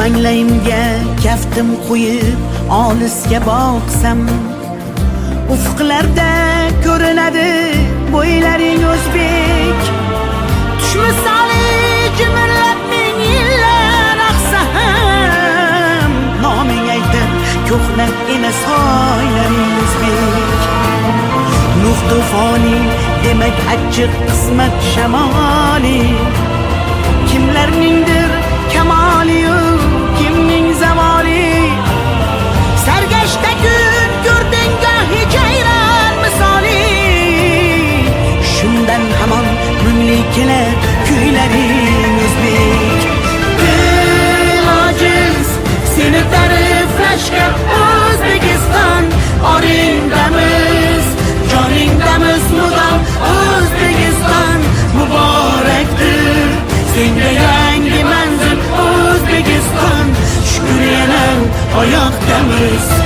manglayimga kaftim qo'yib olisga boqsam, ufqlarda ko'rinadi bo'ylaring o'zbek. Tush misoli jimirlab ming yillar aqsa ham, noming aytib ko'hna emas soylaring o'zbek. Nuh tufoni demak achchiq qismat shamoli, kimlarningdir kamoli-yu kimning zavoli. Sargashta kun ko'rding gohi jayron misoli, shundan hamon mungli kelar kuylaring o'zbek. Dil ojiz seni ta'riflashga O'zbekiston, oringdamiz joningdamiz mudom O'zbekiston. Muborakdir senga yangi manzil O'zbekiston, shukr yana oyoqdamiz.